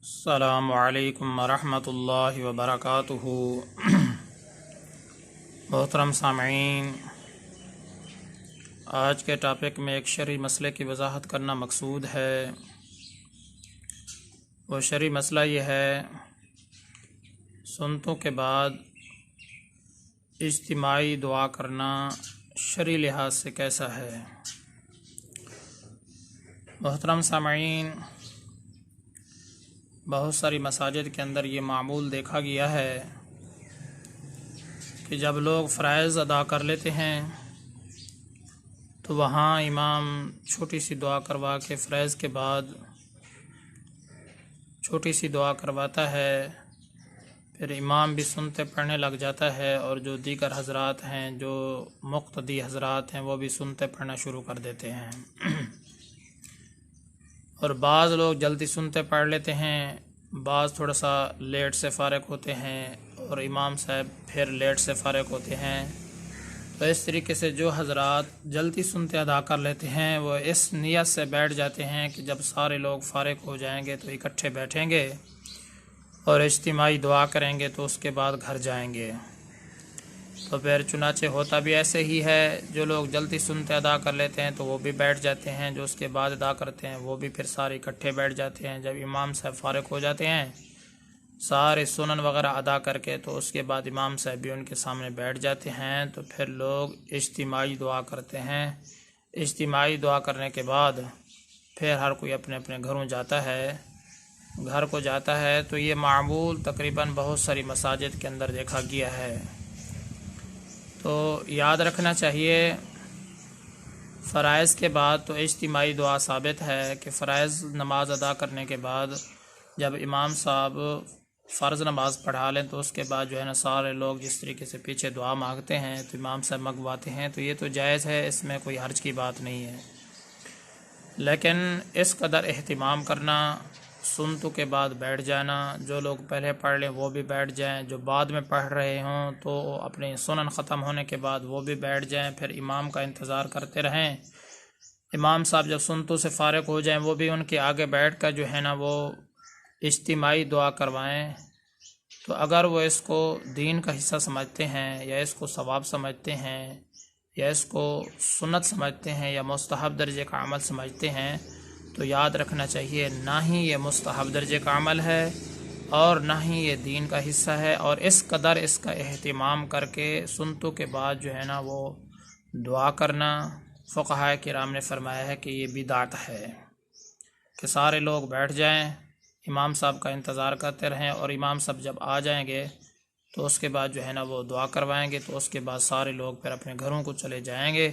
السلام علیکم ورحمۃ اللہ وبرکاتہ۔ محترم سامعین، آج کے ٹاپک میں ایک شرعی مسئلے کی وضاحت کرنا مقصود ہے۔ وہ شرعی مسئلہ یہ ہے، سنتوں کے بعد اجتماعی دعا کرنا شرعی لحاظ سے کیسا ہے۔ محترم سامعین، بہت ساری مساجد کے اندر یہ معمول دیکھا گیا ہے کہ جب لوگ فرائض ادا کر لیتے ہیں تو وہاں امام چھوٹی سی دعا کروا کے فرائض کے بعد چھوٹی سی دعا کرواتا ہے، پھر امام بھی سنتے پڑھنے لگ جاتا ہے، اور جو دیگر حضرات ہیں، جو مقتدی حضرات ہیں، وہ بھی سنتے پڑھنا شروع کر دیتے ہیں۔ اور بعض لوگ جلدی سنتے پڑھ لیتے ہیں، بعض تھوڑا سا لیٹ سے فارغ ہوتے ہیں، اور امام صاحب پھر لیٹ سے فارغ ہوتے ہیں۔ تو اس طریقے سے جو حضرات جلدی سنتے ادا کر لیتے ہیں، وہ اس نیت سے بیٹھ جاتے ہیں کہ جب سارے لوگ فارغ ہو جائیں گے تو اکٹھے بیٹھیں گے اور اجتماعی دعا کریں گے، تو اس کے بعد گھر جائیں گے۔ تو پھر چنانچہ ہوتا بھی ایسے ہی ہے، جو لوگ جلدی سنتے ادا کر لیتے ہیں تو وہ بھی بیٹھ جاتے ہیں، جو اس کے بعد ادا کرتے ہیں وہ بھی پھر سارے اکٹھے بیٹھ جاتے ہیں۔ جب امام صاحب فارغ ہو جاتے ہیں سارے سنن وغیرہ ادا کر کے، تو اس کے بعد امام صاحب بھی ان کے سامنے بیٹھ جاتے ہیں، تو پھر لوگ اجتماعی دعا کرتے ہیں۔ اجتماعی دعا کرنے کے بعد پھر ہر کوئی اپنے اپنے گھروں جاتا ہے، گھر کو جاتا ہے۔ تو یہ معمول تقریباً بہت ساری مساجد کے اندر دیکھا گیا ہے۔ تو یاد رکھنا چاہیے، فرائض کے بعد تو اجتماعی دعا ثابت ہے کہ فرائض نماز ادا کرنے کے بعد جب امام صاحب فرض نماز پڑھا لیں تو اس کے بعد جو ہے نا سارے لوگ جس طریقے سے پیچھے دعا مانگتے ہیں تو امام صاحب منگواتے ہیں، تو یہ تو جائز ہے، اس میں کوئی حرج کی بات نہیں ہے۔ لیکن اس قدر اہتمام کرنا، سنتوں کے بعد بیٹھ جانا، جو لوگ پہلے پڑھ لیں وہ بھی بیٹھ جائیں، جو بعد میں پڑھ رہے ہوں تو اپنے سنن ختم ہونے کے بعد وہ بھی بیٹھ جائیں، پھر امام کا انتظار کرتے رہیں۔ امام صاحب جب سنتوں سے فارغ ہو جائیں وہ بھی ان کے آگے بیٹھ کر جو ہے نا وہ اجتماعی دعا کروائیں۔ تو اگر وہ اس کو دین کا حصہ سمجھتے ہیں، یا اس کو ثواب سمجھتے ہیں، یا اس کو سنت سمجھتے ہیں، یا مستحب درجے کا عمل سمجھتے ہیں، تو یاد رکھنا چاہیے نہ ہی یہ مستحب درجے کا عمل ہے اور نہ ہی یہ دین کا حصہ ہے، اور اس قدر اس کا اہتمام کر کے سنتوں کے بعد جو ہے نا وہ دعا کرنا، فقہائے کرام نے فرمایا ہے کہ یہ بدعت ہے، کہ سارے لوگ بیٹھ جائیں، امام صاحب کا انتظار کرتے رہیں، اور امام صاحب جب آ جائیں گے تو اس کے بعد جو ہے نا وہ دعا کروائیں گے، تو اس کے بعد سارے لوگ پھر اپنے گھروں کو چلے جائیں گے۔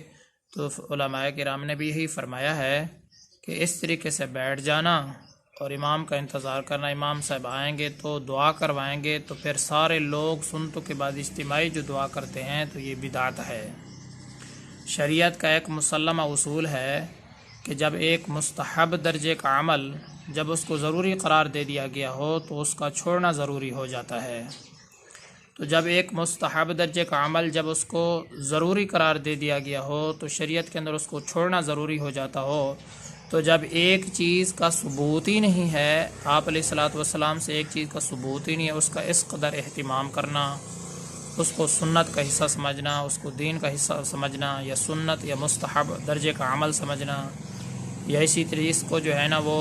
تو علماء کرام نے بھی یہی فرمایا ہے کہ اس طریقے سے بیٹھ جانا اور امام کا انتظار کرنا، امام صاحب آئیں گے تو دعا کروائیں گے، تو پھر سارے لوگ سنتوں کے بعد اجتماعی جو دعا کرتے ہیں تو یہ بدعت ہے۔ شریعت کا ایک مسلمہ اصول ہے کہ جب ایک مستحب درجے کا عمل جب اس کو ضروری قرار دے دیا گیا ہو تو اس کا چھوڑنا ضروری ہو جاتا ہے۔ تو جب ایک مستحب درجے کا عمل جب اس کو ضروری قرار دے دیا گیا ہو تو شریعت کے اندر اس کو چھوڑنا ضروری ہو جاتا ہو۔ تو جب ایک چیز کا ثبوت ہی نہیں ہے، آپ علیہ الصلوۃ والسلام سے ایک چیز کا ثبوت ہی نہیں ہے، اس کا اس قدر اہتمام کرنا، اس کو سنت کا حصہ سمجھنا، اس کو دین کا حصہ سمجھنا، یا سنت یا مستحب درجے کا عمل سمجھنا، یا اسی طرح اس کو جو ہے نا وہ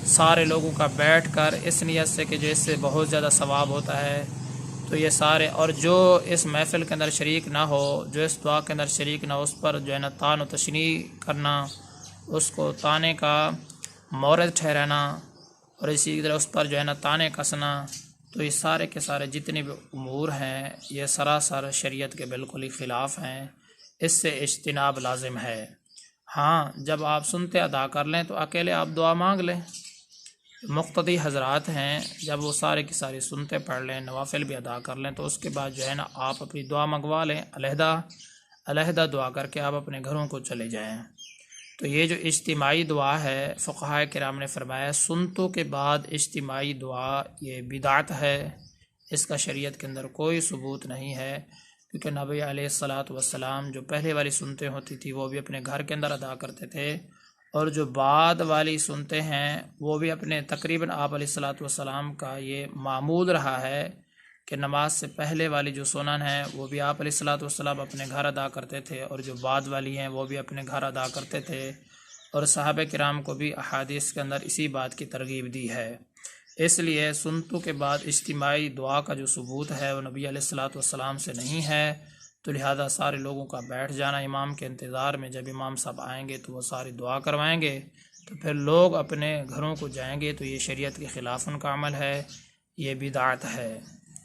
سارے لوگوں کا بیٹھ کر اس نیت سے کہ جو اس سے بہت زیادہ ثواب ہوتا ہے، تو یہ سارے، اور جو اس محفل کے اندر شریک نہ ہو، جو اس دعا کے اندر شریک نہ ہو، اس پر جو ہے نا طعن و تشنیع کرنا، اس کو طعنے کا مورد ٹھہرانا، اور اسی طرح اس پر جو ہے نا طعنے کسنا، تو یہ سارے کے سارے جتنے بھی امور ہیں یہ سراسر شریعت کے بالکل ہی خلاف ہیں، اس سے اجتناب لازم ہے۔ ہاں، جب آپ سنتے ادا کر لیں تو اکیلے آپ دعا مانگ لیں، مقتدی حضرات ہیں جب وہ سارے کی ساری سنتے پڑھ لیں، نوافل بھی ادا کر لیں، تو اس کے بعد جو ہے نا آپ اپنی دعا منگوا لیں، علیحدہ دعا کر کے آپ اپنے گھروں کو چلے جائیں۔ تو یہ جو اجتماعی دعا ہے، فقہائے کرام نے فرمایا سنتوں کے بعد اجتماعی دعا یہ بدعت ہے، اس کا شریعت کے اندر کوئی ثبوت نہیں ہے، کیونکہ نبی علیہ الصلوۃ والسلام جو پہلے والی سنتیں ہوتی تھی وہ بھی اپنے گھر کے اندر ادا کرتے تھے، اور جو بعد والی سنتے ہیں وہ بھی اپنے تقریباً آپ علیہ الصلوۃ والسلام کا یہ معمول رہا ہے کہ نماز سے پہلے والی جو سنن ہے وہ بھی آپ علیہ الصلوۃ والسلام اپنے گھر ادا کرتے تھے، اور جو بعد والی ہیں وہ بھی اپنے گھر ادا کرتے تھے، اور صحابہ کرام کو بھی احادیث کے اندر اسی بات کی ترغیب دی ہے۔ اس لیے سنتوں کے بعد اجتماعی دعا کا جو ثبوت ہے وہ نبی علیہ الصلوۃ والسلام سے نہیں ہے، تو لہذا سارے لوگوں کا بیٹھ جانا امام کے انتظار میں، جب امام صاحب آئیں گے تو وہ ساری دعا کروائیں گے تو پھر لوگ اپنے گھروں کو جائیں گے، تو یہ شریعت کے خلاف ان کا عمل ہے، یہ بدعت ہے۔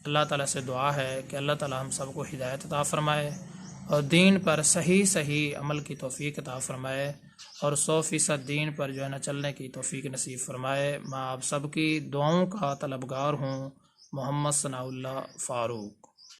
اللہ تعالیٰ سے دعا ہے کہ اللہ تعالیٰ ہم سب کو ہدایت عطا فرمائے اور دین پر صحیح عمل کی توفیق عطا فرمائے، اور 100% دین پر جو ہے نا چلنے کی توفیق نصیب فرمائے۔ میں آپ سب کی دعاؤں کا طلبگار ہوں۔ محمد ثناء اللہ فاروق۔